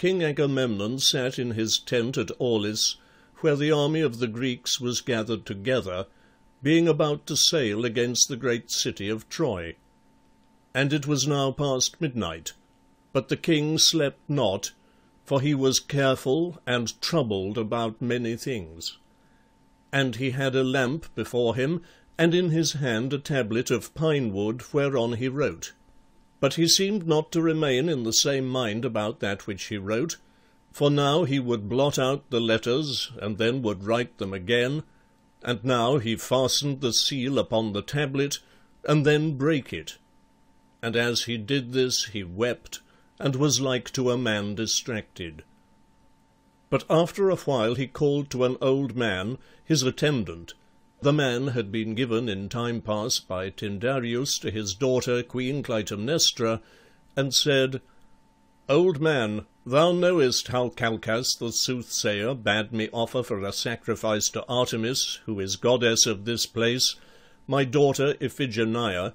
King Agamemnon sat in his tent at Aulis, where the army of the Greeks was gathered together, being about to sail against the great city of Troy. And it was now past midnight, but the king slept not, for he was careful and troubled about many things. And he had a lamp before him, and in his hand a tablet of pine wood, whereon he wrote. But he seemed not to remain in the same mind about that which he wrote, for now he would blot out the letters, and then would write them again, and now he fastened the seal upon the tablet, and then brake it. And as he did this he wept, and was like to a man distracted. But after a while he called to an old man, his attendant. The man had been given in time past by Tyndareus to his daughter Queen Clytemnestra, and said, "Old man, thou knowest how Calchas the soothsayer bade me offer for a sacrifice to Artemis, who is goddess of this place, my daughter Iphigenia,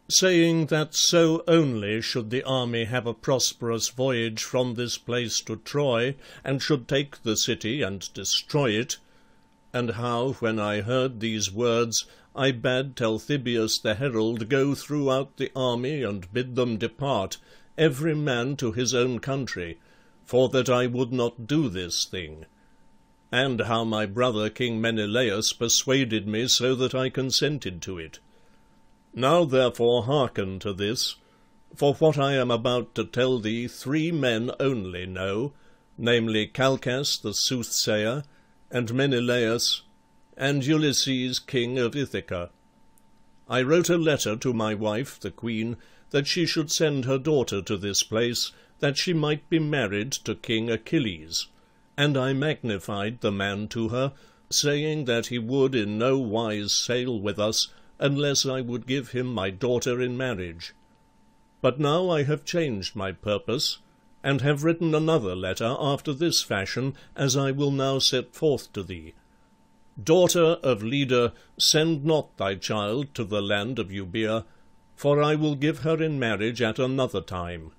saying that so only should the army have a prosperous voyage from this place to Troy, and should take the city and destroy it, and how, when I heard these words, I bade Talthybius the herald go throughout the army and bid them depart, every man to his own country, for that I would not do this thing. And how my brother King Menelaus persuaded me so that I consented to it. Now therefore hearken to this, for what I am about to tell thee 3 men only know, namely Calchas the soothsayer, and Menelaus, and Ulysses king of Ithaca. I wrote a letter to my wife the queen, that she should send her daughter to this place, that she might be married to King Achilles, and I magnified the man to her, saying that he would in no wise sail with us, unless I would give him my daughter in marriage. But now I have changed my purpose, and have written another letter after this fashion, as I will now set forth to thee. Daughter of leader, send not thy child to the land of Euboea, for I will give her in marriage at another time.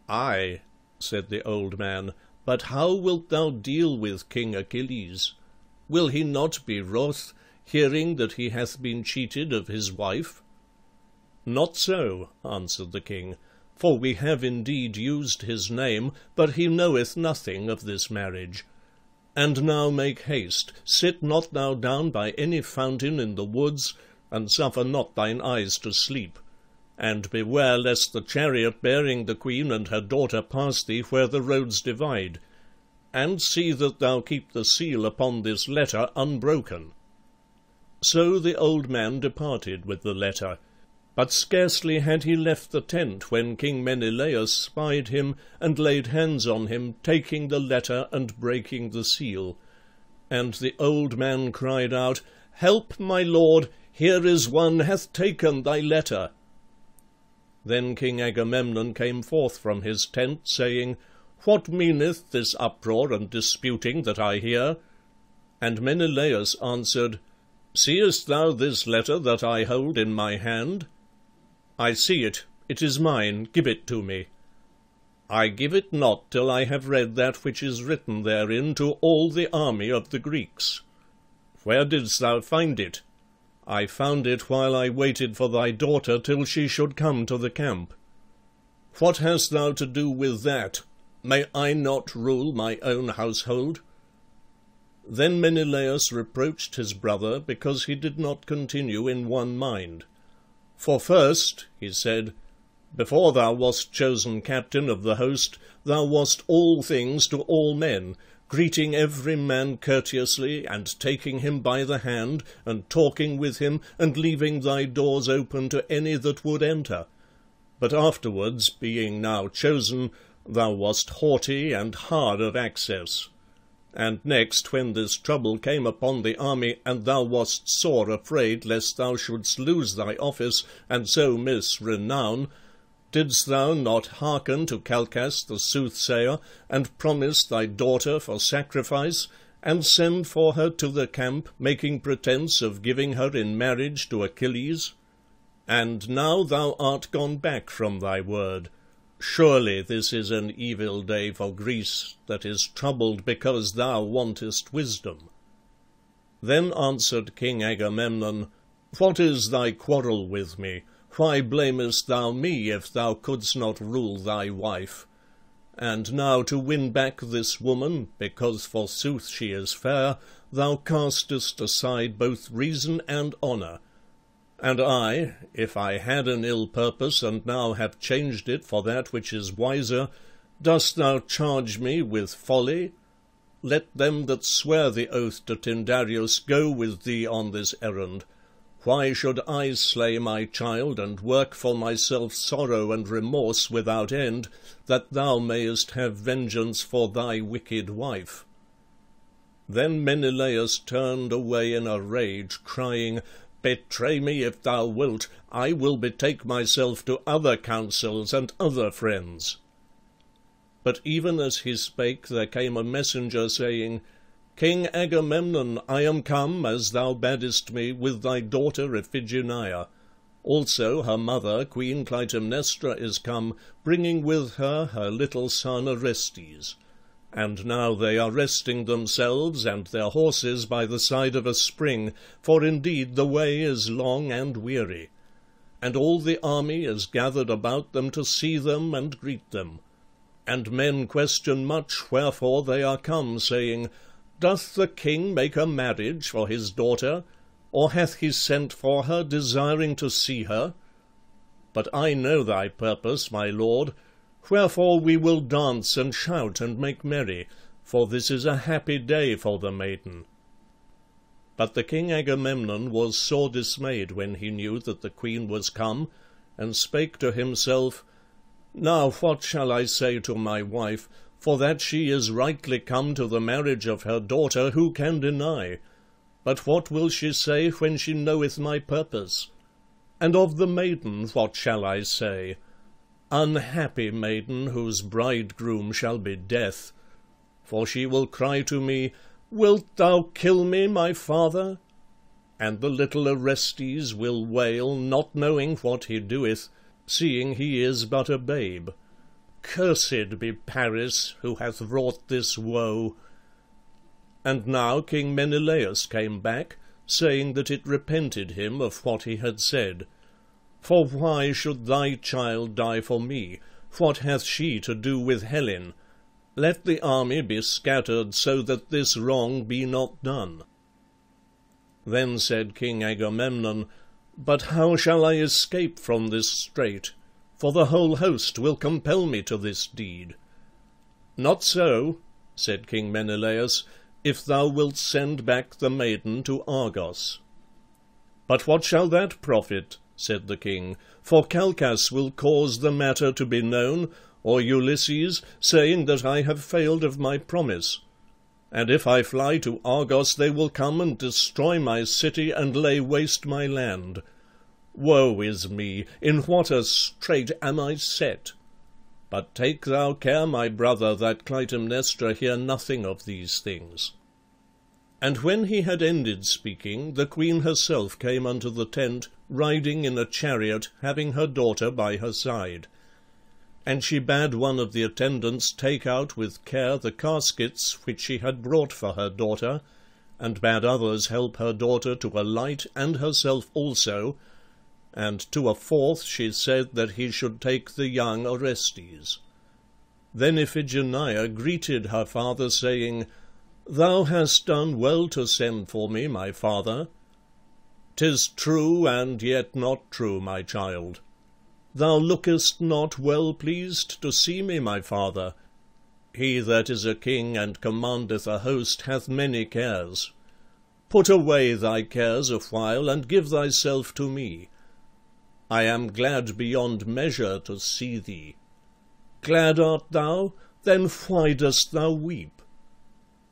Ay, said the old man, but how wilt thou deal with King Achilles? Will he not be wroth, hearing that he hath been cheated of his wife? Not so, answered the king, for we have indeed used his name, but he knoweth nothing of this marriage. And now make haste, sit not thou down by any fountain in the woods, and suffer not thine eyes to sleep. And beware lest the chariot bearing the queen and her daughter pass thee where the roads divide. And see that thou keep the seal upon this letter unbroken. So the old man departed with the letter, but scarcely had he left the tent when King Menelaus spied him, and laid hands on him, taking the letter and breaking the seal. And the old man cried out, "Help, my lord! Here is one hath taken thy letter." Then King Agamemnon came forth from his tent, saying, "What meaneth this uproar and disputing that I hear?" And Menelaus answered, "Seest thou this letter that I hold in my hand?" "I see it. It is mine. Give it to me." "I give it not till I have read that which is written therein to all the army of the Greeks." "Where didst thou find it?" "I found it while I waited for thy daughter till she should come to the camp." "What hast thou to do with that? May I not rule my own household?" Then Menelaus reproached his brother because he did not continue in one mind. "For first," he said, "before thou wast chosen captain of the host, thou wast all things to all men, greeting every man courteously, and taking him by the hand, and talking with him, and leaving thy doors open to any that would enter. But afterwards, being now chosen, thou wast haughty and hard of access. And next, when this trouble came upon the army, and thou wast sore afraid lest thou shouldst lose thy office, and so miss renown, didst thou not hearken to Calchas the soothsayer, and promise thy daughter for sacrifice, and send for her to the camp, making pretence of giving her in marriage to Achilles? And now thou art gone back from thy word. Surely this is an evil day for Greece, that is troubled because thou wantest wisdom. Then answered King Agamemnon, What is thy quarrel with me? Why blamest thou me, if thou couldst not rule thy wife? And now to win back this woman, because forsooth she is fair, thou castest aside both reason and honour. And I, if I had an ill purpose, and now have changed it for that which is wiser, dost thou charge me with folly? Let them that swear the oath to Tyndareus go with thee on this errand. Why should I slay my child, and work for myself sorrow and remorse without end, that thou mayest have vengeance for thy wicked wife? Then Menelaus turned away in a rage, crying, Betray me if thou wilt, I will betake myself to other counsels and other friends. But even as he spake, there came a messenger, saying, King Agamemnon, I am come, as thou badest me, with thy daughter Iphigenia. Also her mother, Queen Clytemnestra, is come, bringing with her her little son Orestes. And now they are resting themselves and their horses by the side of a spring, for indeed the way is long and weary. And all the army is gathered about them to see them and greet them. And men question much wherefore they are come, saying, Doth the king make a marriage for his daughter? Or hath he sent for her, desiring to see her? But I know thy purpose, my lord. Wherefore we will dance and shout and make merry, for this is a happy day for the maiden. But the king Agamemnon was sore dismayed when he knew that the queen was come, and spake to himself, Now what shall I say to my wife? For that she is rightly come to the marriage of her daughter, who can deny? But what will she say when she knoweth my purpose? And of the maiden what shall I say? Unhappy maiden, whose bridegroom shall be death. For she will cry to me, Wilt thou kill me, my father? And the little Orestes will wail, not knowing what he doeth, seeing he is but a babe. Cursed be Paris, who hath wrought this woe. And now King Menelaus came back, saying that it repented him of what he had said. For why should thy child die for me? What hath she to do with Helen? Let the army be scattered, so that this wrong be not done. Then said King Agamemnon, But how shall I escape from this strait? For the whole host will compel me to this deed. Not so, said King Menelaus, if thou wilt send back the maiden to Argos. But what shall that profit? Said the king, for Calchas will cause the matter to be known, or Ulysses, saying that I have failed of my promise. And if I fly to Argos, they will come and destroy my city and lay waste my land. Woe is me! In what a strait am I set! But take thou care, my brother, that Clytemnestra hear nothing of these things. And when he had ended speaking, the queen herself came unto the tent, riding in a chariot, having her daughter by her side. And she bade one of the attendants take out with care the caskets which she had brought for her daughter, and bade others help her daughter to alight, and herself also, and to a fourth she said that he should take the young Orestes. Then Iphigenia greeted her father, saying, Thou hast done well to send for me, my father. 'Tis true, and yet not true, my child. Thou lookest not well pleased to see me, my father. He that is a king and commandeth a host hath many cares. Put away thy cares a while, and give thyself to me. I am glad beyond measure to see thee. Glad art thou? Then why dost thou weep?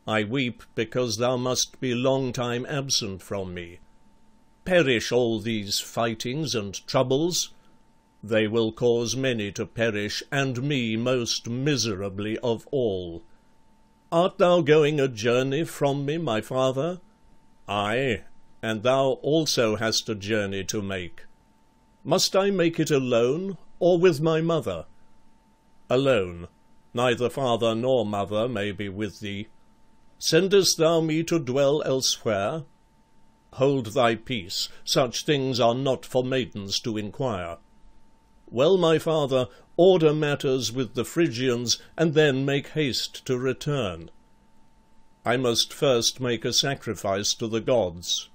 I weep because thou must be long time absent from me. Perish all these fightings and troubles. They will cause many to perish, and me most miserably of all. Art thou going a journey from me, my father? Ay, and thou also hast a journey to make. Must I make it alone, or with my mother? alone. Neither father nor mother may be with thee. Sendest thou me to dwell elsewhere? Hold thy peace, such things are not for maidens to inquire. Well, my father, order matters with the Phrygians, and then make haste to return. I must first make a sacrifice to the gods.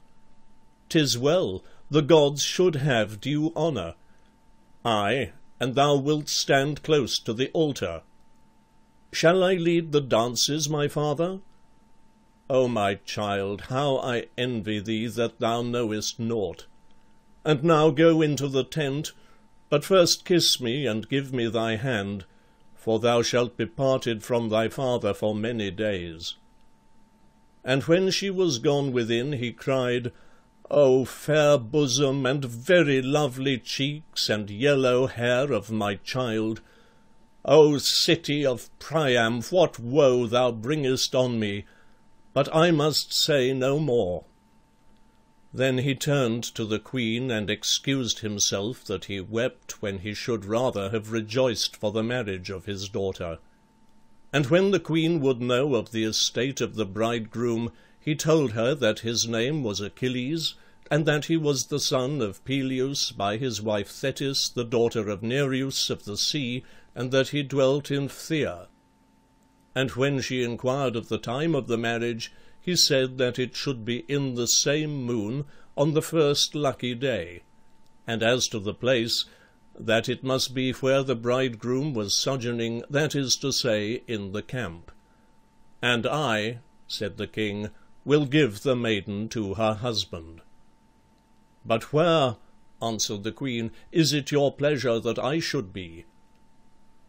'Tis well, the gods should have due honour. Ay, and thou wilt stand close to the altar. Shall I lead the dances, my father? O my child, how I envy thee that thou knowest naught. And now go into the tent, but first kiss me and give me thy hand, for thou shalt be parted from thy father for many days. And when she was gone within, he cried, O fair bosom, and very lovely cheeks, and yellow hair of my child! O city of Priam, what woe thou bringest on me! But I must say no more. Then he turned to the queen, and excused himself that he wept when he should rather have rejoiced for the marriage of his daughter. And when the queen would know of the estate of the bridegroom, he told her that his name was Achilles, and that he was the son of Peleus by his wife Thetis, the daughter of Nereus of the sea, and that he dwelt in Phthia. And when she inquired of the time of the marriage, he said that it should be in the same moon, on the first lucky day, and as to the place, that it must be where the bridegroom was sojourning, that is to say, in the camp. And I, said the king, will give the maiden to her husband. But where, answered the queen, is it your pleasure that I should be?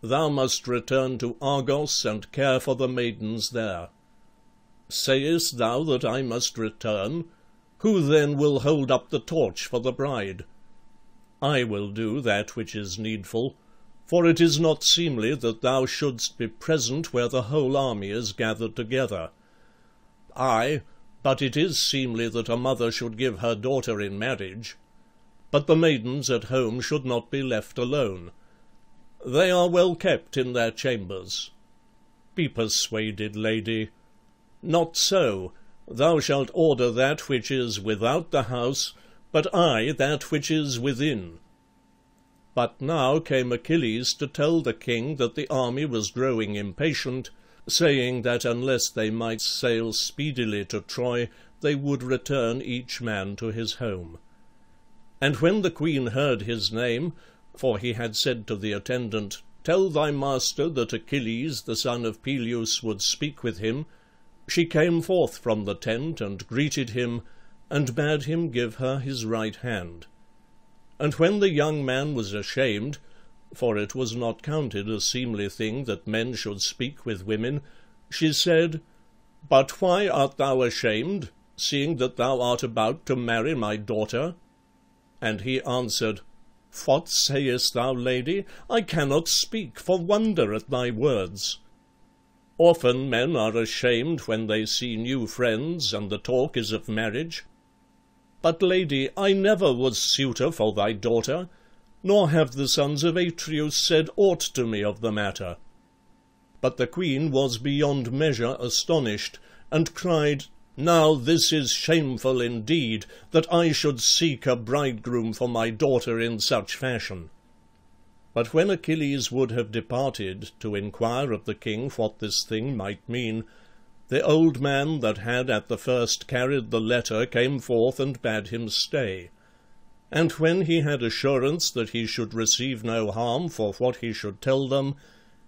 Thou must return to Argos, and care for the maidens there. Sayest thou that I must return? Who then will hold up the torch for the bride? I will do that which is needful, for it is not seemly that thou shouldst be present where the whole army is gathered together. Ay, but it is seemly that a mother should give her daughter in marriage. But the maidens at home should not be left alone. They are well kept in their chambers. Be persuaded, lady. Not so. Thou shalt order that which is without the house, but I that which is within. But now came Achilles to tell the king that the army was growing impatient, saying that unless they might sail speedily to Troy, they would return each man to his home. And when the queen heard his name, for he had said to the attendant, Tell thy master that Achilles, the son of Peleus, would speak with him, she came forth from the tent, and greeted him, and bade him give her his right hand. And when the young man was ashamed, for it was not counted a seemly thing that men should speak with women, she said, But why art thou ashamed, seeing that thou art about to marry my daughter? And he answered, What sayest thou, lady? I cannot speak for wonder at thy words. Often men are ashamed when they see new friends, and the talk is of marriage. But, lady, I never was suitor for thy daughter, nor have the sons of Atreus said aught to me of the matter. But the queen was beyond measure astonished, and cried, Now this is shameful indeed, that I should seek a bridegroom for my daughter in such fashion. But when Achilles would have departed to inquire of the king what this thing might mean, the old man that had at the first carried the letter came forth and bade him stay. And when he had assurance that he should receive no harm for what he should tell them,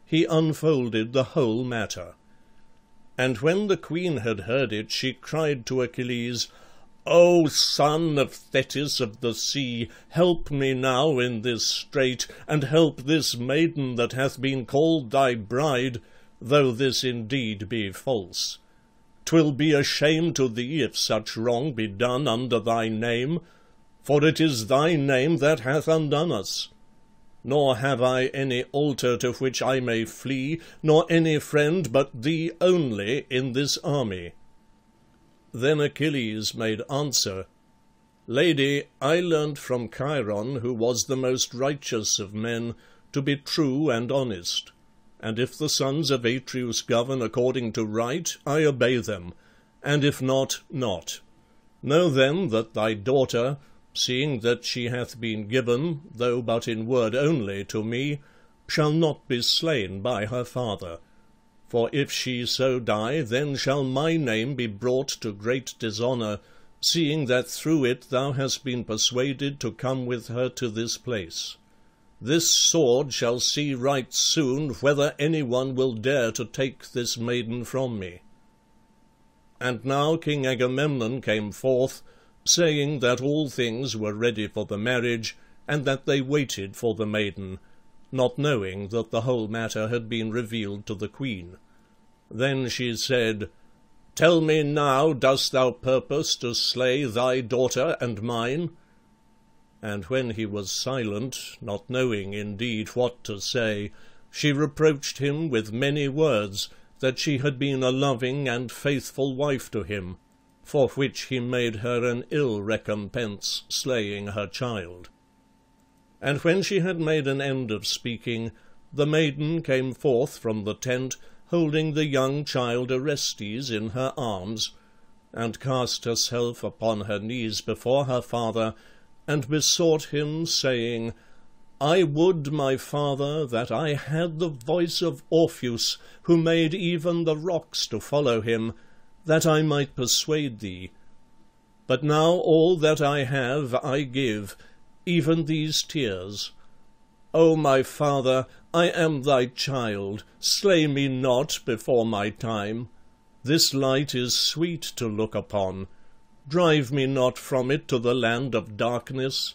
he unfolded the whole matter. And when the queen had heard it, she cried to Achilles, O son of Thetis of the sea, help me now in this strait, and help this maiden that hath been called thy bride, though this indeed be false. 'Twill be a shame to thee if such wrong be done under thy name, for it is thy name that hath undone us. Nor have I any altar to which I may flee, nor any friend but thee only in this army. Then Achilles made answer, Lady, I learnt from Chiron, who was the most righteous of men, to be true and honest. and if the sons of Atreus govern according to right, I obey them, and if not, not. Know then that thy daughter, seeing that she hath been given, though but in word only, to me, shall not be slain by her father. For if she so die, then shall my name be brought to great dishonour, seeing that through it thou hast been persuaded to come with her to this place. This sword shall see right soon whether any one will dare to take this maiden from me. And now King Agamemnon came forth, saying that all things were ready for the marriage, and that they waited for the maiden, not knowing that the whole matter had been revealed to the queen. Then she said, Tell me now, dost thou purpose to slay thy daughter and mine? And when he was silent, not knowing indeed what to say, she reproached him with many words, that she had been a loving and faithful wife to him, for which he made her an ill recompense, slaying her child. And when she had made an end of speaking, the maiden came forth from the tent, holding the young child Orestes in her arms, and cast herself upon her knees before her father, and besought him, saying, I would, my father, that I had the voice of Orpheus, who made even the rocks to follow him, that I might persuade thee. But now all that I have I give, even these tears. O my father, I am thy child, slay me not before my time. This light is sweet to look upon. Drive me not from it to the land of darkness.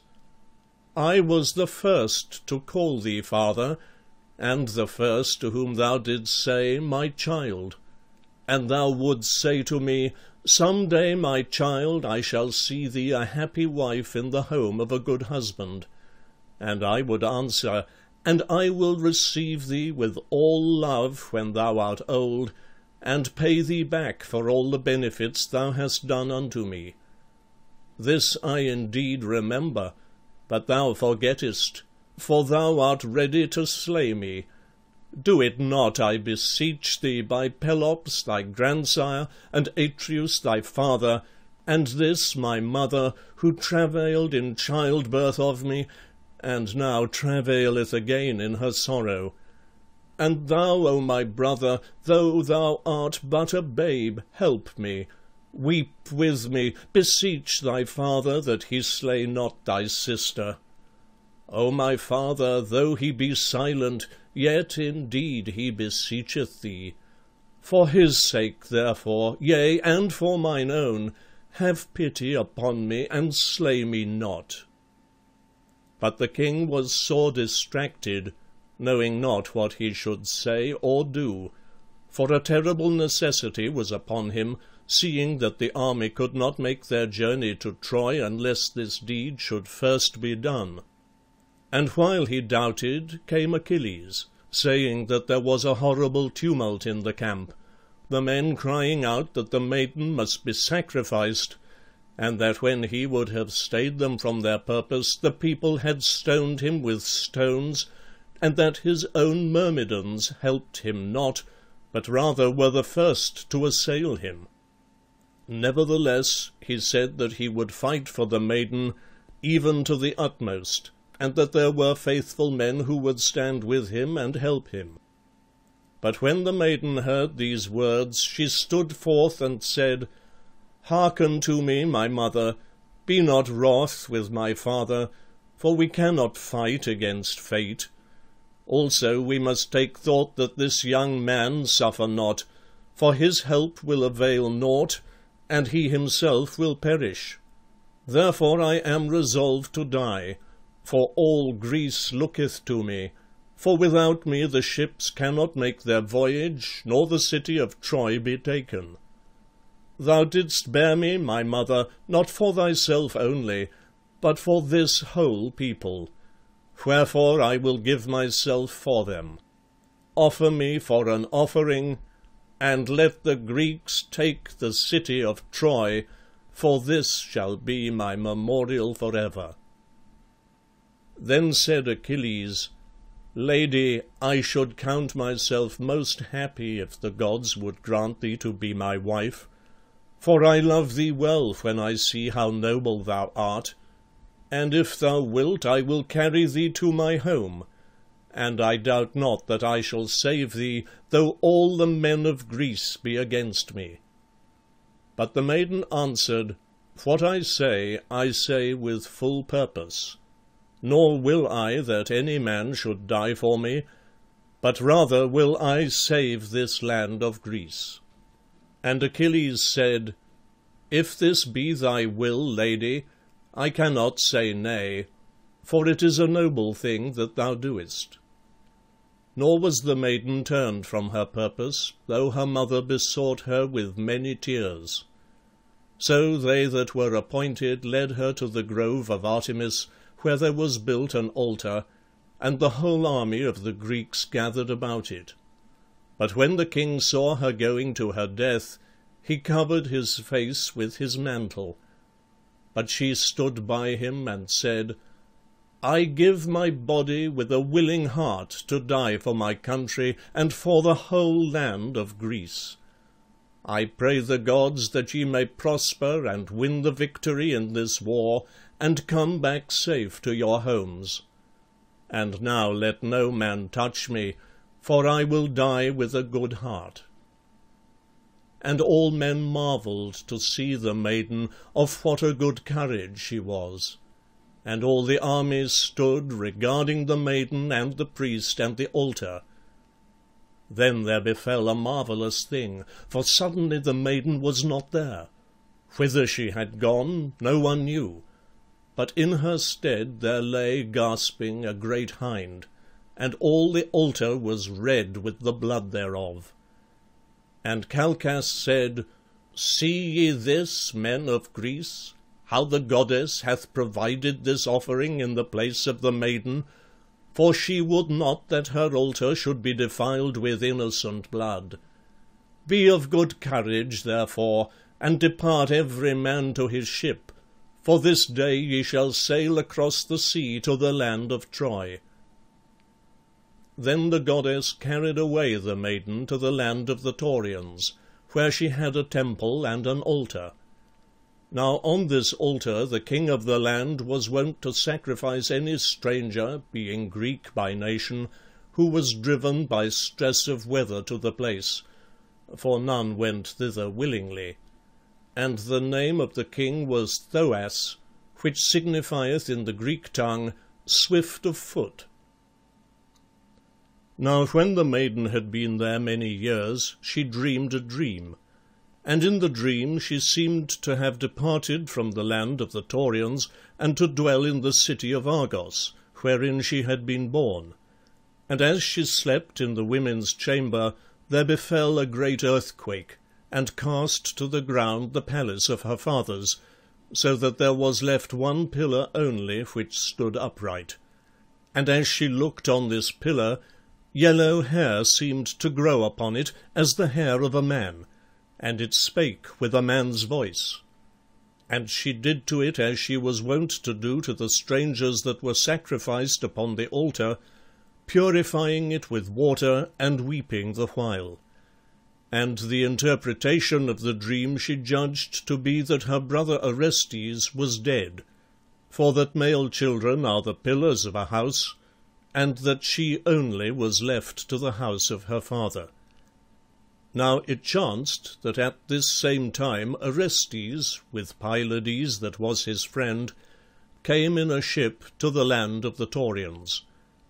I was the first to call thee father, and the first to whom thou didst say, my child. And thou wouldst say to me, Some day, my child, I shall see thee a happy wife in the home of a good husband. And I would answer, And I will receive thee with all love when thou art old, and pay thee back for all the benefits thou hast done unto me. This I indeed remember, but thou forgettest, for thou art ready to slay me. Do it not, I beseech thee, by Pelops thy grandsire, and Atreus thy father, and this my mother, who travailed in childbirth of me, and now travaileth again in her sorrow. And thou, O my brother, though thou art but a babe, help me. Weep with me, beseech thy father that he slay not thy sister. O my father, though he be silent, yet indeed he beseecheth thee. For his sake, therefore, yea, and for mine own, have pity upon me, and slay me not. But the king was sore distracted, knowing not what he should say or do, for a terrible necessity was upon him, seeing that the army could not make their journey to Troy unless this deed should first be done. And while he doubted, came Achilles, saying that there was a horrible tumult in the camp, the men crying out that the maiden must be sacrificed, and that when he would have stayed them from their purpose, the people had stoned him with stones, and that his own myrmidons helped him not, but rather were the first to assail him. Nevertheless, he said that he would fight for the maiden, even to the utmost, and that there were faithful men who would stand with him and help him. But when the maiden heard these words, she stood forth and said, Hearken to me, my mother, be not wroth with my father, for we cannot fight against fate. Also we must take thought that this young man suffer not, for his help will avail naught, and he himself will perish. Therefore I am resolved to die, for all Greece looketh to me, for without me the ships cannot make their voyage, nor the city of Troy be taken. Thou didst bear me, my mother, not for thyself only, but for this whole people. Wherefore I will give myself for them. Offer me for an offering, and let the Greeks take the city of Troy, for this shall be my memorial forever. Then said Achilles, "Lady, I should count myself most happy if the gods would grant thee to be my wife, for I love thee well when I see how noble thou art, and if thou wilt I will carry thee to my home, and I doubt not that I shall save thee, though all the men of Greece be against me." But the maiden answered, "What I say with full purpose. Nor will I that any man should die for me, but rather will I save this land of Greece." And Achilles said, "If this be thy will, lady, I cannot say nay, for it is a noble thing that thou doest." Nor was the maiden turned from her purpose, though her mother besought her with many tears. So they that were appointed led her to the grove of Artemis, where there was built an altar, and the whole army of the Greeks gathered about it. But when the king saw her going to her death, he covered his face with his mantle. But she stood by him and said, "I give my body with a willing heart to die for my country and for the whole land of Greece. I pray the gods that ye may prosper and win the victory in this war, and come back safe to your homes. And now let no man touch me, for I will die with a good heart." And all men marvelled to see the maiden, of what a good courage she was. And all the armies stood regarding the maiden and the priest and the altar. Then there befell a marvellous thing, for suddenly the maiden was not there. Whither she had gone no one knew, but in her stead there lay gasping a great hind, and all the altar was red with the blood thereof. And Calchas said, "See ye this, men of Greece, how the goddess hath provided this offering in the place of the maiden, for she would not that her altar should be defiled with innocent blood. Be of good courage, therefore, and depart every man to his ship, for this day ye shall sail across the sea to the land of Troy." Then the goddess carried away the maiden to the land of the Taurians, where she had a temple and an altar. Now on this altar the king of the land was wont to sacrifice any stranger, being Greek by nation, who was driven by stress of weather to the place, for none went thither willingly. And the name of the king was Thoas, which signifieth in the Greek tongue, swift of foot. Now when the maiden had been there many years, she dreamed a dream. And in the dream she seemed to have departed from the land of the Taurians, and to dwell in the city of Argos, wherein she had been born. And as she slept in the women's chamber, there befell a great earthquake, and cast to the ground the palace of her fathers, so that there was left one pillar only which stood upright. And as she looked on this pillar, yellow hair seemed to grow upon it, as the hair of a man, and it spake with a man's voice. And she did to it as she was wont to do to the strangers that were sacrificed upon the altar, purifying it with water, and weeping the while. And the interpretation of the dream she judged to be that her brother Orestes was dead, for that male children are the pillars of a house, and that she only was left to the house of her father. Now it chanced that at this same time Orestes, with Pylades that was his friend, came in a ship to the land of the Taurians,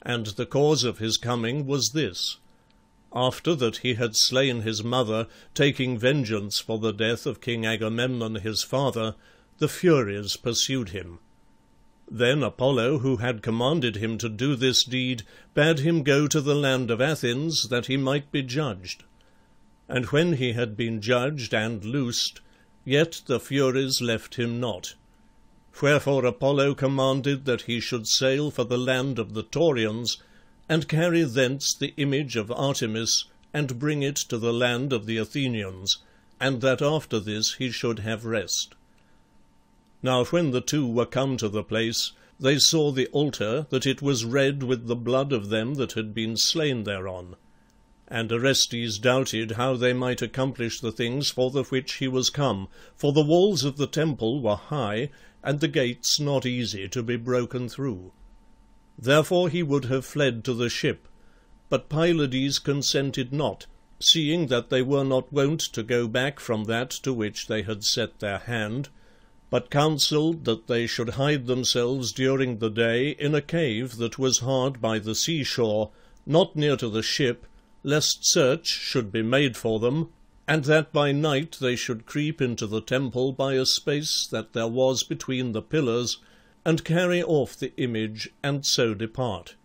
and the cause of his coming was this. After that he had slain his mother, taking vengeance for the death of King Agamemnon his father, the Furies pursued him. Then Apollo, who had commanded him to do this deed, bade him go to the land of Athens, that he might be judged. And when he had been judged and loosed, yet the Furies left him not. Wherefore Apollo commanded that he should sail for the land of the Taurians, and carry thence the image of Artemis, and bring it to the land of the Athenians, and that after this he should have rest. Now when the two were come to the place, they saw the altar, that it was red with the blood of them that had been slain thereon. And Orestes doubted how they might accomplish the things for the which he was come, for the walls of the temple were high, and the gates not easy to be broken through. Therefore he would have fled to the ship, but Pylades consented not, seeing that they were not wont to go back from that to which they had set their hand, but counselled that they should hide themselves during the day in a cave that was hard by the seashore, not near to the ship, lest search should be made for them, and that by night they should creep into the temple by a space that there was between the pillars, and carry off the image, and so depart.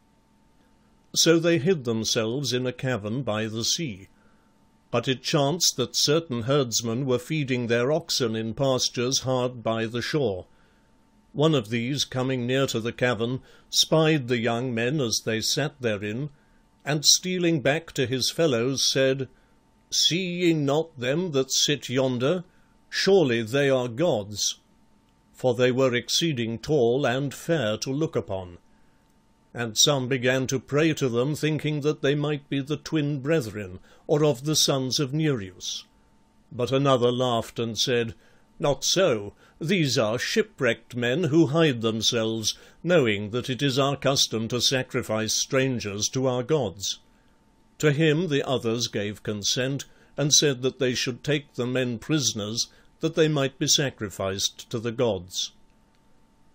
So they hid themselves in a cavern by the sea. But it chanced that certain herdsmen were feeding their oxen in pastures hard by the shore. One of these, coming near to the cavern, spied the young men as they sat therein, and stealing back to his fellows said, "See ye not them that sit yonder? Surely they are gods." For they were exceeding tall and fair to look upon. And some began to pray to them, thinking that they might be the twin brethren, or of the sons of Nereus. But another laughed and said, "Not so. These are shipwrecked men who hide themselves, knowing that it is our custom to sacrifice strangers to our gods." To him the others gave consent, and said that they should take the men prisoners, that they might be sacrificed to the gods.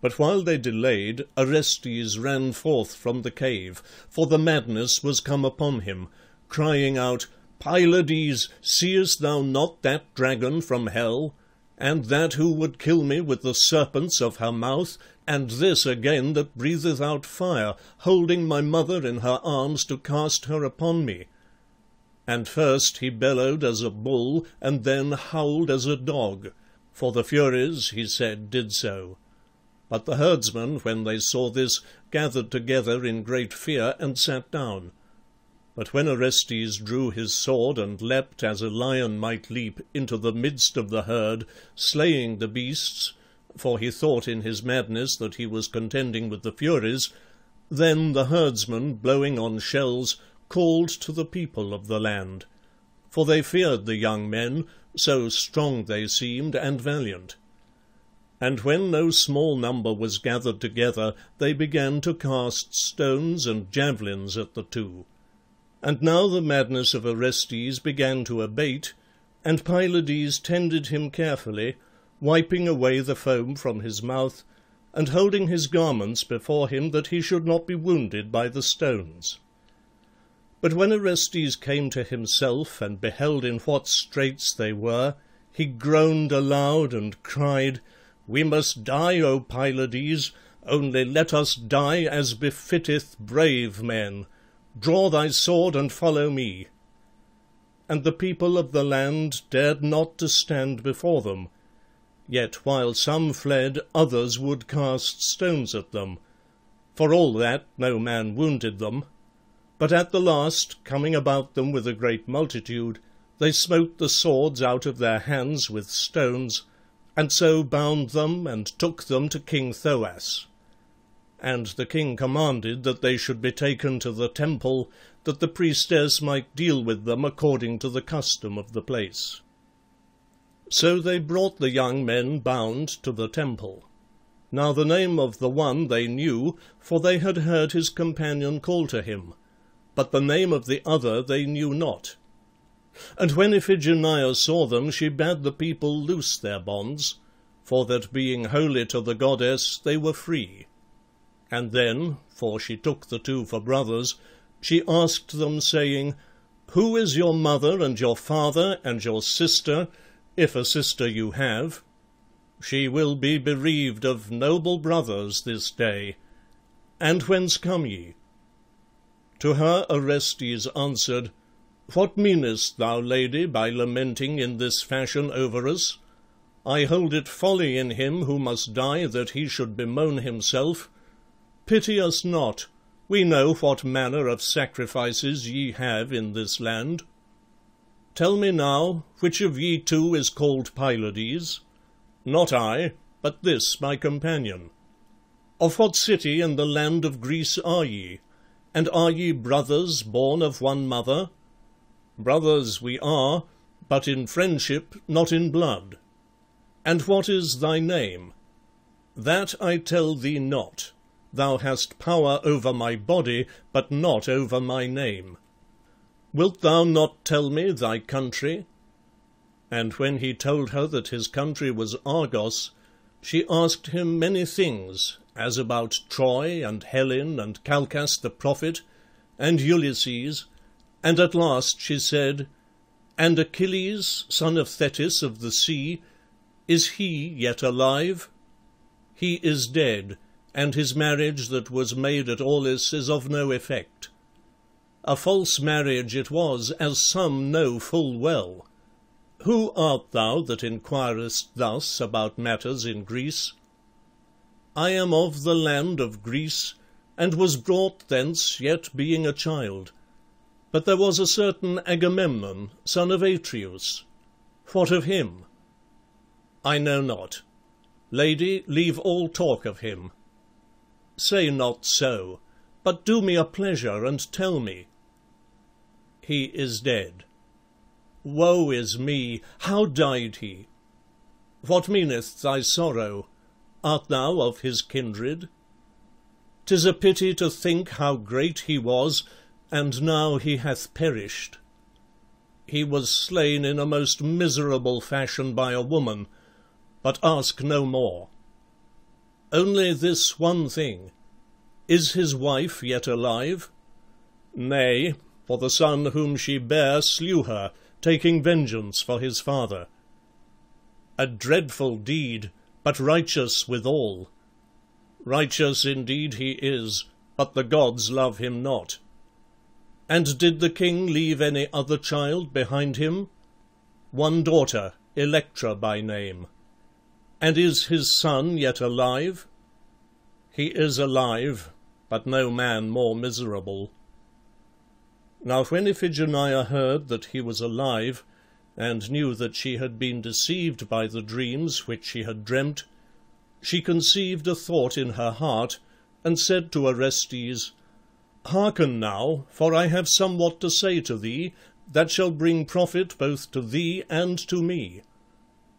But while they delayed, Orestes ran forth from the cave, for the madness was come upon him, crying out, "Pylades, seest thou not that dragon from hell? And that who would kill me with the serpents of her mouth, and this again that breatheth out fire, holding my mother in her arms to cast her upon me?" And first he bellowed as a bull, and then howled as a dog, for the Furies, he said, did so. But the herdsmen, when they saw this, gathered together in great fear, and sat down. But when Orestes drew his sword, and leapt, as a lion might leap, into the midst of the herd, slaying the beasts, for he thought in his madness that he was contending with the Furies, then the herdsmen, blowing on shells, called to the people of the land. For they feared the young men, so strong they seemed, and valiant. And when no small number was gathered together, they began to cast stones and javelins at the two. And now the madness of Orestes began to abate, and Pylades tended him carefully, wiping away the foam from his mouth, and holding his garments before him, that he should not be wounded by the stones. But when Orestes came to himself, and beheld in what straits they were, he groaned aloud, and cried, "We must die, O Pylades, only let us die as befitteth brave men. Draw thy sword and follow me." And the people of the land dared not to stand before them. Yet while some fled, others would cast stones at them. For all that, no man wounded them. But at the last, coming about them with a great multitude, they smote the swords out of their hands with stones, and so bound them, and took them to King Thoas. And the king commanded that they should be taken to the temple, that the priestess might deal with them according to the custom of the place. So they brought the young men bound to the temple. Now the name of the one they knew, for they had heard his companion call to him, but the name of the other they knew not. And when Iphigenia saw them, she bade the people loose their bonds, for that being holy to the goddess they were free. And then, for she took the two for brothers, she asked them, saying, "Who is your mother and your father and your sister, if a sister you have? She will be bereaved of noble brothers this day. And whence come ye?" To her Orestes answered, "What meanest thou, lady, by lamenting in this fashion over us? I hold it folly in him who must die that he should bemoan himself. Pity us not. We know what manner of sacrifices ye have in this land. Tell me now, which of ye two is called Pylades? Not I, but this my companion." Of what city in the land of Greece are ye? And are ye brothers born of one mother? Brothers we are, but in friendship, not in blood. And what is thy name? That I tell thee not. Thou hast power over my body, but not over my name. Wilt thou not tell me thy country? And when he told her that his country was Argos, she asked him many things, as about Troy, and Helen, and Calchas the prophet, and Ulysses, and at last she said, And Achilles, son of Thetis of the sea, is he yet alive? He is dead, and his marriage that was made at Aulis is of no effect. A false marriage it was, as some know full well. Who art thou that inquirest thus about matters in Greece? I am of the land of Greece, and was brought thence, yet being a child. But there was a certain Agamemnon, son of Atreus. What of him? I know not. Lady, leave all talk of him. Say not so, but do me a pleasure, and tell me. He is dead. Woe is me! How died he? What meaneth thy sorrow? Art thou of his kindred? 'Tis a pity to think how great he was, and now he hath perished. He was slain in a most miserable fashion by a woman, but ask no more. Only this one thing, is his wife yet alive? Nay, for the son whom she bare slew her, taking vengeance for his father. A dreadful deed, but righteous withal. Righteous indeed he is, but the gods love him not. And did the king leave any other child behind him? One daughter, Electra by name. And is his son yet alive? He is alive, but no man more miserable. Now when Iphigenia heard that he was alive, and knew that she had been deceived by the dreams which she had dreamt, she conceived a thought in her heart, and said to Orestes, Hearken now, for I have somewhat to say to thee, that shall bring profit both to thee and to me.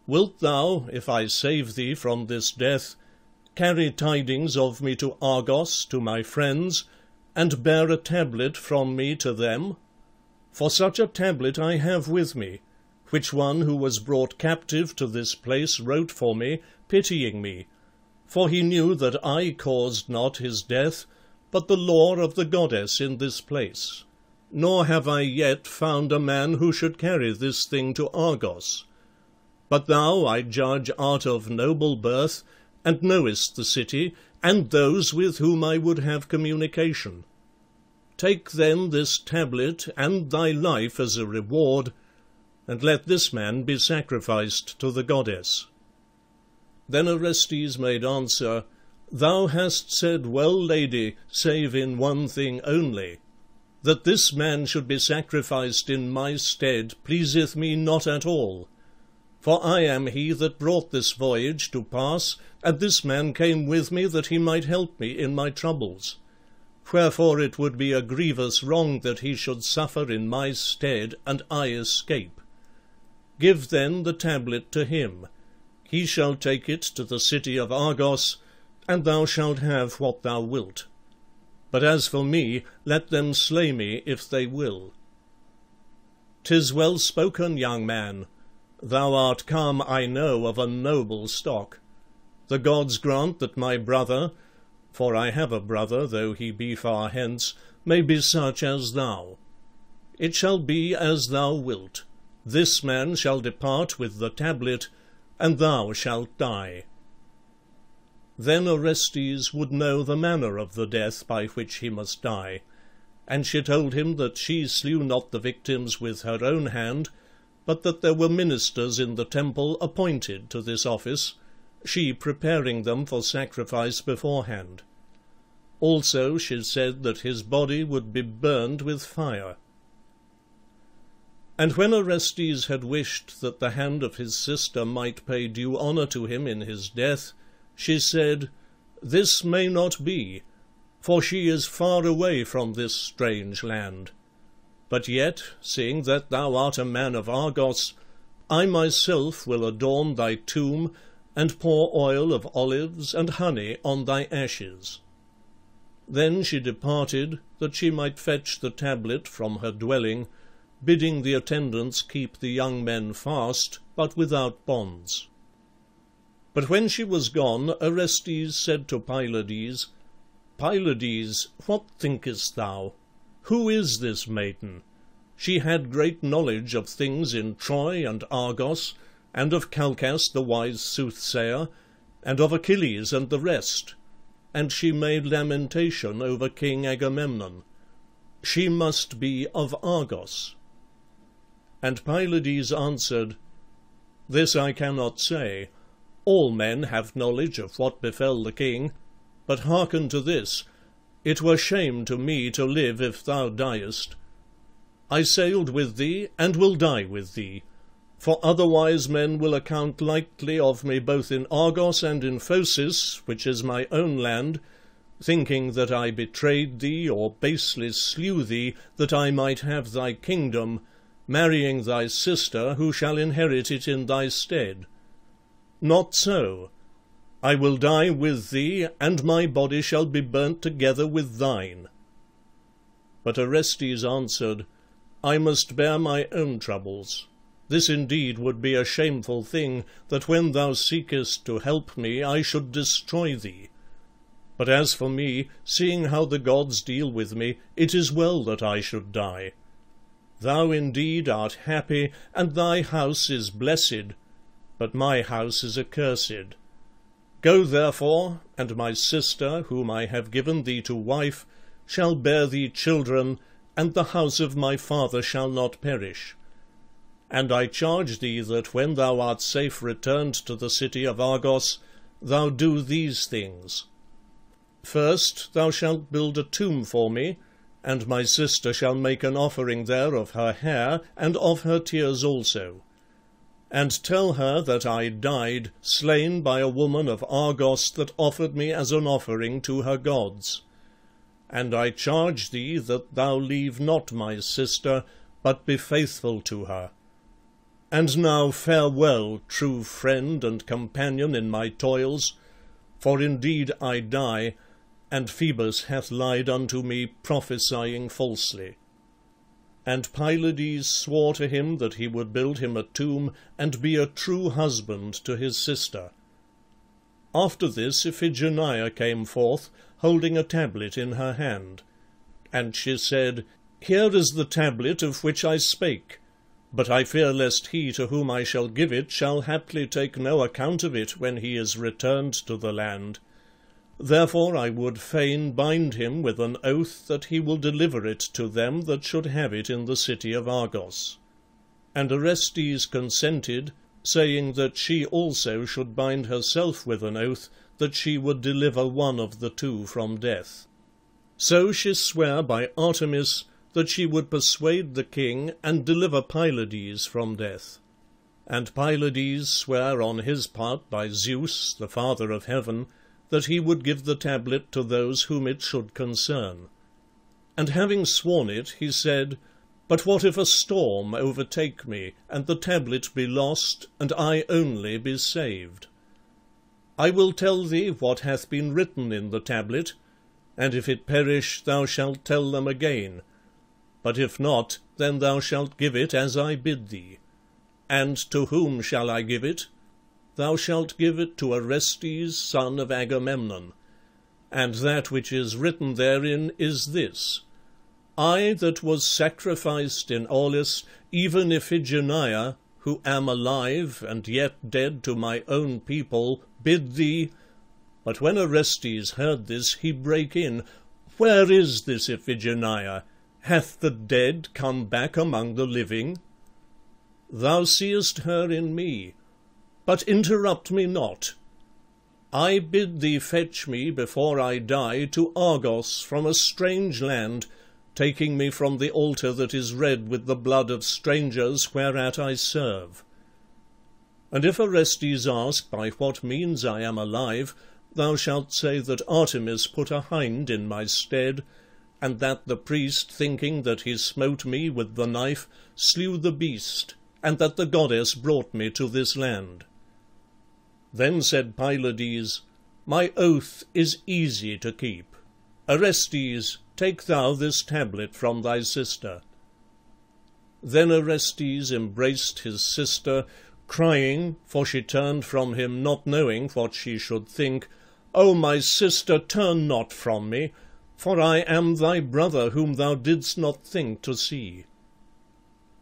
Wilt thou, if I save thee from this death, carry tidings of me to Argos, to my friends, and bear a tablet from me to them? For such a tablet I have with me, which one who was brought captive to this place wrote for me, pitying me, for he knew that I caused not his death, but the law of the goddess in this place. Nor have I yet found a man who should carry this thing to Argos. But thou, I judge, art of noble birth, and knowest the city, and those with whom I would have communication. Take then this tablet, and thy life as a reward, and let this man be sacrificed to the goddess. Then Orestes made answer, Thou hast said well, lady, save in one thing only. That this man should be sacrificed in my stead pleaseth me not at all. For I am he that brought this voyage to pass, and this man came with me that he might help me in my troubles. Wherefore it would be a grievous wrong that he should suffer in my stead, and I escape. Give then the tablet to him. He shall take it to the city of Argos, and thou shalt have what thou wilt. But as for me, let them slay me if they will. 'Tis well spoken, young man. Thou art come, I know, of a noble stock. The gods grant that my brother, for I have a brother, though he be far hence, may be such as thou. It shall be as thou wilt. This man shall depart with the tablet, and thou shalt die. Then Orestes would know the manner of the death by which he must die, and she told him that she slew not the victims with her own hand, but that there were ministers in the temple appointed to this office, she preparing them for sacrifice beforehand. Also she said that his body would be burned with fire. And when Orestes had wished that the hand of his sister might pay due honour to him in his death, she said, This may not be, for she is far away from this strange land. But yet, seeing that thou art a man of Argos, I myself will adorn thy tomb, and pour oil of olives and honey on thy ashes." Then she departed, that she might fetch the tablet from her dwelling, bidding the attendants keep the young men fast, but without bonds. But when she was gone, Orestes said to Pylades, "Pylades, what thinkest thou? Who is this maiden? She had great knowledge of things in Troy and Argos, and of Calchas the wise soothsayer, and of Achilles and the rest, and she made lamentation over King Agamemnon. She must be of Argos." And Pylades answered, "This I cannot say. All men have knowledge of what befell the king. But hearken to this. It were shame to me to live if thou diest. I sailed with thee, and will die with thee, for otherwise men will account lightly of me both in Argos and in Phocis, which is my own land, thinking that I betrayed thee or basely slew thee, that I might have thy kingdom, marrying thy sister, who shall inherit it in thy stead. Not so. I will die with thee, and my body shall be burnt together with thine." But Orestes answered, "I must bear my own troubles. This indeed would be a shameful thing, that when thou seekest to help me, I should destroy thee. But as for me, seeing how the gods deal with me, it is well that I should die. Thou indeed art happy, and thy house is blessed, but my house is accursed. Go therefore, and my sister, whom I have given thee to wife, shall bear thee children, and the house of my father shall not perish. And I charge thee that when thou art safe returned to the city of Argos, thou do these things. First, thou shalt build a tomb for me, and my sister shall make an offering there of her hair, and of her tears also. And tell her that I died, slain by a woman of Argos that offered me as an offering to her gods. And I charge thee that thou leave not my sister, but be faithful to her. And now farewell, true friend and companion in my toils, for indeed I die, and Phoebus hath lied unto me, prophesying falsely." And Pylades swore to him that he would build him a tomb, and be a true husband to his sister. After this Iphigenia came forth, holding a tablet in her hand. And she said, "Here is the tablet of which I spake, but I fear lest he to whom I shall give it shall haply take no account of it when he is returned to the land. Therefore I would fain bind him with an oath that he will deliver it to them that should have it in the city of Argos." And Orestes consented, saying that she also should bind herself with an oath that she would deliver one of the two from death. So she sware by Artemis that she would persuade the king and deliver Pylades from death. And Pylades sware on his part by Zeus, the father of heaven, that he would give the tablet to those whom it should concern. And having sworn it, he said, "But what if a storm overtake me, and the tablet be lost, and I only be saved? I will tell thee what hath been written in the tablet, and if it perish thou shalt tell them again. But if not, then thou shalt give it as I bid thee. And to whom shall I give it? Thou shalt give it to Orestes, son of Agamemnon. And that which is written therein is this: I that was sacrificed in Aulis, even Iphigenia, who am alive and yet dead to my own people, bid thee—" But when Orestes heard this, he brake in, "Where is this Iphigenia? Hath the dead come back among the living? Thou seest her in me. But interrupt me not. I bid thee fetch me before I die to Argos from a strange land, taking me from the altar that is red with the blood of strangers whereat I serve. And if Orestes ask by what means I am alive, thou shalt say that Artemis put a hind in my stead, and that the priest, thinking that he smote me with the knife, slew the beast, and that the goddess brought me to this land." Then said Pylades, "My oath is easy to keep. Orestes, take thou this tablet from thy sister." Then Orestes embraced his sister, crying, for she turned from him, not knowing what she should think, "O my sister, turn not from me, for I am thy brother, whom thou didst not think to see."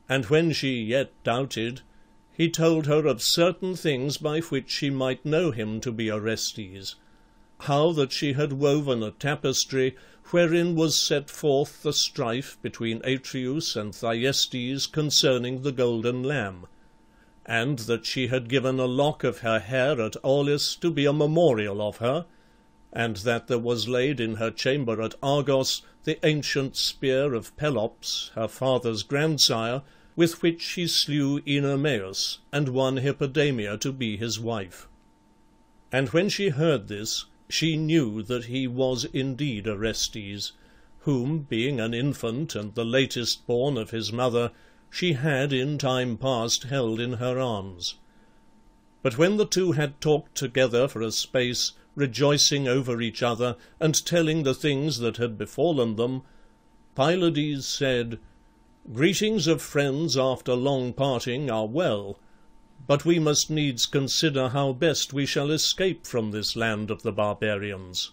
And when she yet doubted, he told her of certain things by which she might know him to be Orestes, how that she had woven a tapestry wherein was set forth the strife between Atreus and Thyestes concerning the golden lamb, and that she had given a lock of her hair at Aulis to be a memorial of her, and that there was laid in her chamber at Argos the ancient spear of Pelops, her father's grandsire, with which she slew Oenomaus, and won Hippodamia to be his wife. And when she heard this, she knew that he was indeed Orestes, whom, being an infant and the latest born of his mother, she had in time past held in her arms. But when the two had talked together for a space, rejoicing over each other, and telling the things that had befallen them, Pylades said, "Greetings of friends after long parting are well, but we must needs consider how best we shall escape from this land of the barbarians."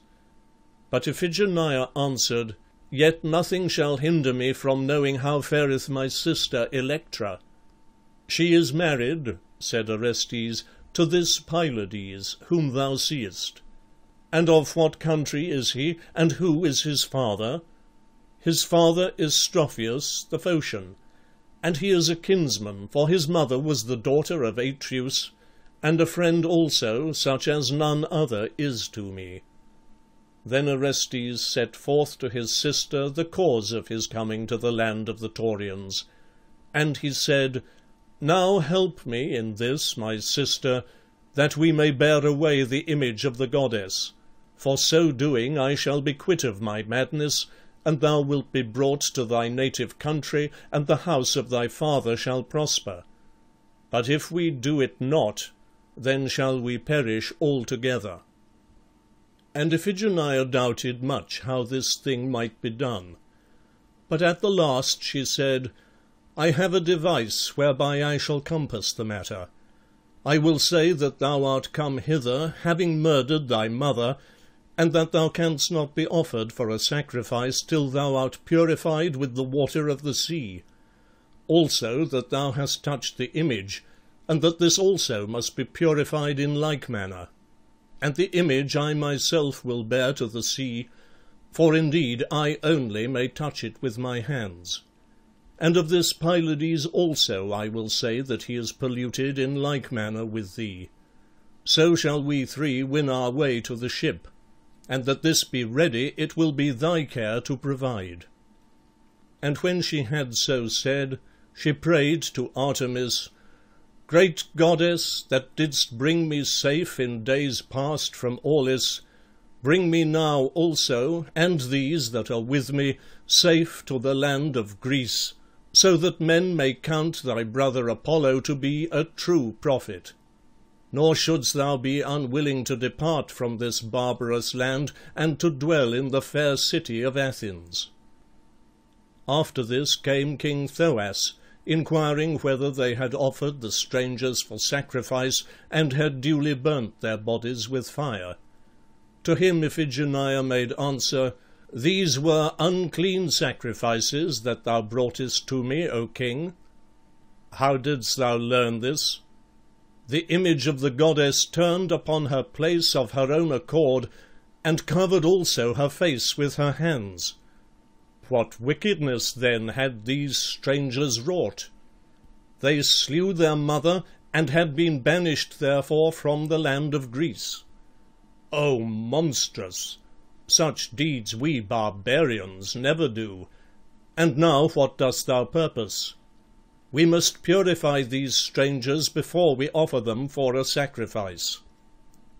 But Iphigenia answered, "Yet nothing shall hinder me from knowing how fareth my sister Electra." "She is married," said Orestes, "to this Pylades, whom thou seest. And of what country is he, and who is his father? His father is Strophius the Phocian, and he is a kinsman, for his mother was the daughter of Atreus, and a friend also, such as none other is to me." Then Orestes set forth to his sister the cause of his coming to the land of the Taurians. And he said, "Now help me in this, my sister, that we may bear away the image of the goddess. For so doing I shall be quit of my madness, and thou wilt be brought to thy native country, and the house of thy father shall prosper. But if we do it not, then shall we perish altogether." And Iphigenia doubted much how this thing might be done. But at the last she said, "I have a device whereby I shall compass the matter. I will say that thou art come hither, having murdered thy mother, and that thou canst not be offered for a sacrifice till thou art purified with the water of the sea. Also that thou hast touched the image, and that this also must be purified in like manner. And the image I myself will bear to the sea, for indeed I only may touch it with my hands. And of this Pylades also I will say that he is polluted in like manner with thee. So shall we three win our way to the ship, and that this be ready it will be thy care to provide." And when she had so said, she prayed to Artemis, "Great goddess, that didst bring me safe in days past from Aulis, bring me now also, and these that are with me, safe to the land of Greece, so that men may count thy brother Apollo to be a true prophet. Nor shouldst thou be unwilling to depart from this barbarous land, and to dwell in the fair city of Athens." After this came King Thoas, inquiring whether they had offered the strangers for sacrifice, and had duly burnt their bodies with fire. To him Iphigenia made answer, "These were unclean sacrifices that thou broughtest to me, O king." "How didst thou learn this?" "The image of the goddess turned upon her place of her own accord, and covered also her face with her hands. What wickedness, then, had these strangers wrought? They slew their mother, and had been banished therefore from the land of Greece. O monstrous! Such deeds we barbarians never do. And now what dost thou purpose? We must purify these strangers before we offer them for a sacrifice."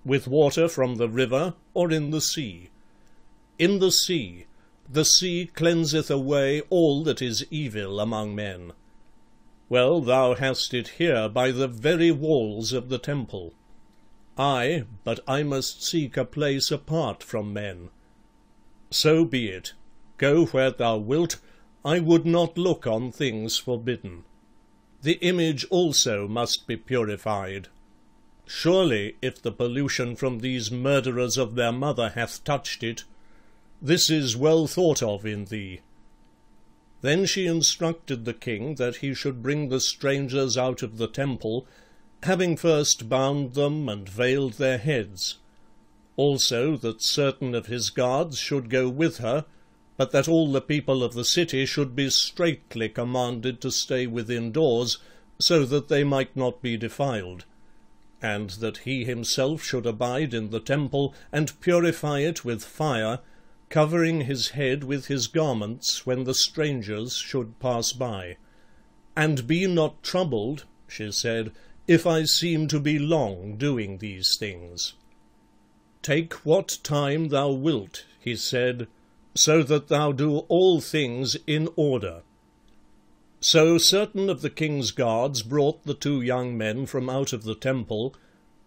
with water from the river, or in the sea? In the sea. The sea cleanseth away all that is evil among men. Well, thou hast it here by the very walls of the temple. Ay, but I must seek a place apart from men. So be it. Go where thou wilt. I would not look on things forbidden. The image also must be purified. Surely, if the pollution from these murderers of their mother hath touched it, this is well thought of in thee. Then she instructed the king that he should bring the strangers out of the temple, having first bound them and veiled their heads. Also that certain of his guards should go with her, but that all the people of the city should be straitly commanded to stay within doors, so that they might not be defiled, and that he himself should abide in the temple, and purify it with fire, covering his head with his garments when the strangers should pass by. And be not troubled, she said, if I seem to be long doing these things. Take what time thou wilt, he said, so that thou do all things in order. So certain of the king's guards brought the two young men from out of the temple,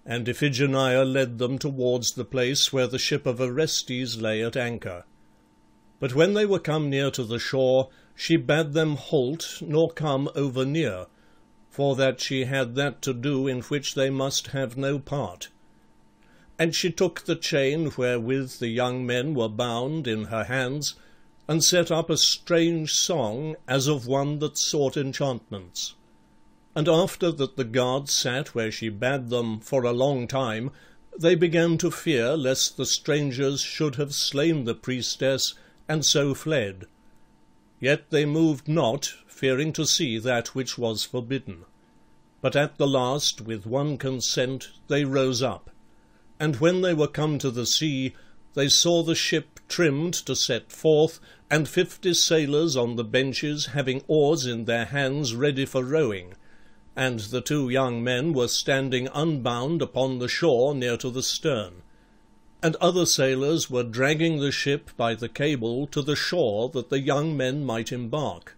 and Iphigenia led them towards the place where the ship of Orestes lay at anchor. But when they were come near to the shore, she bade them halt, nor come over near, for that she had that to do in which they must have no part. And she took the chain wherewith the young men were bound in her hands, and set up a strange song, as of one that sought enchantments. And after that the guards sat where she bade them for a long time, they began to fear lest the strangers should have slain the priestess, and so fled. Yet they moved not, fearing to see that which was forbidden. But at the last, with one consent, they rose up. And when they were come to the sea, they saw the ship trimmed to set forth, and 50 sailors on the benches having oars in their hands ready for rowing, and the two young men were standing unbound upon the shore near to the stern. And other sailors were dragging the ship by the cable to the shore that the young men might embark.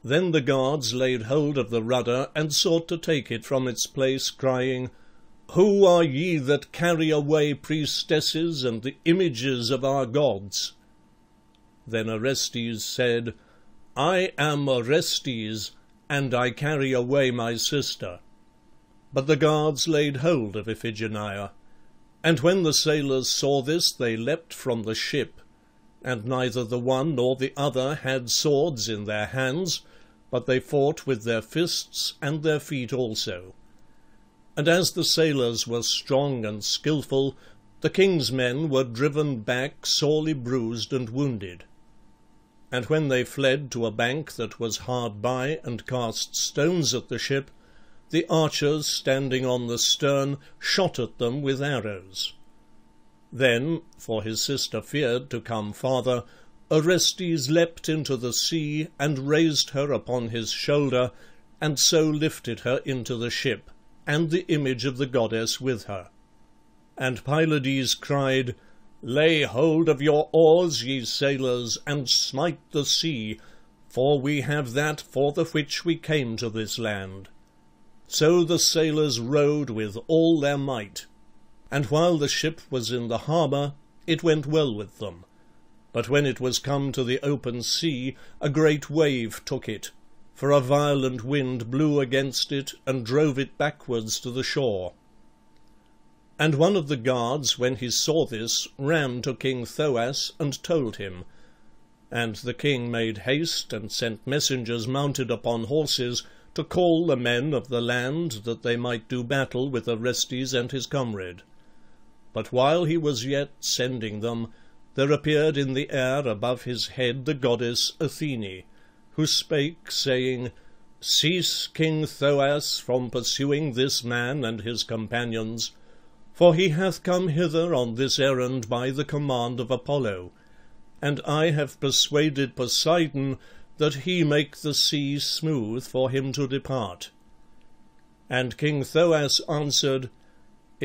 Then the guards laid hold of the rudder, and sought to take it from its place, crying, Who are ye that carry away priestesses and the images of our gods? Then Orestes said, I am Orestes, and I carry away my sister. But the guards laid hold of Iphigenia. And when the sailors saw this, they leapt from the ship, and neither the one nor the other had swords in their hands, but they fought with their fists and their feet also. And as the sailors were strong and skilful, the king's men were driven back sorely bruised and wounded. And when they fled to a bank that was hard by, and cast stones at the ship, the archers standing on the stern shot at them with arrows. Then, for his sister feared to come farther, Orestes leapt into the sea, and raised her upon his shoulder, and so lifted her into the ship, and the image of the goddess with her. And Pylades cried, Lay hold of your oars, ye sailors, and smite the sea, for we have that for the which we came to this land. So the sailors rowed with all their might, and while the ship was in the harbour, it went well with them. But when it was come to the open sea, a great wave took it, for a violent wind blew against it, and drove it backwards to the shore. And one of the guards, when he saw this, ran to King Thoas, and told him. And the king made haste, and sent messengers mounted upon horses, to call the men of the land, that they might do battle with Orestes and his comrade. But while he was yet sending them, there appeared in the air above his head the goddess Athene, who spake, saying, Cease, King Thoas, from pursuing this man and his companions, for he hath come hither on this errand by the command of Apollo, and I have persuaded Poseidon that he make the sea smooth for him to depart. And King Thoas answered,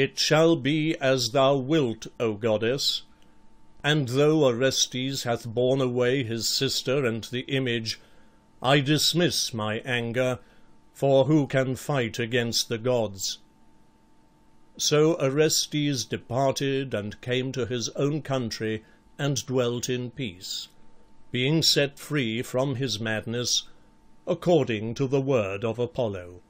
"It shall be as thou wilt, O goddess. And though Orestes hath borne away his sister and the image, I dismiss my anger, for who can fight against the gods?" So Orestes departed and came to his own country and dwelt in peace, being set free from his madness, according to the word of Apollo.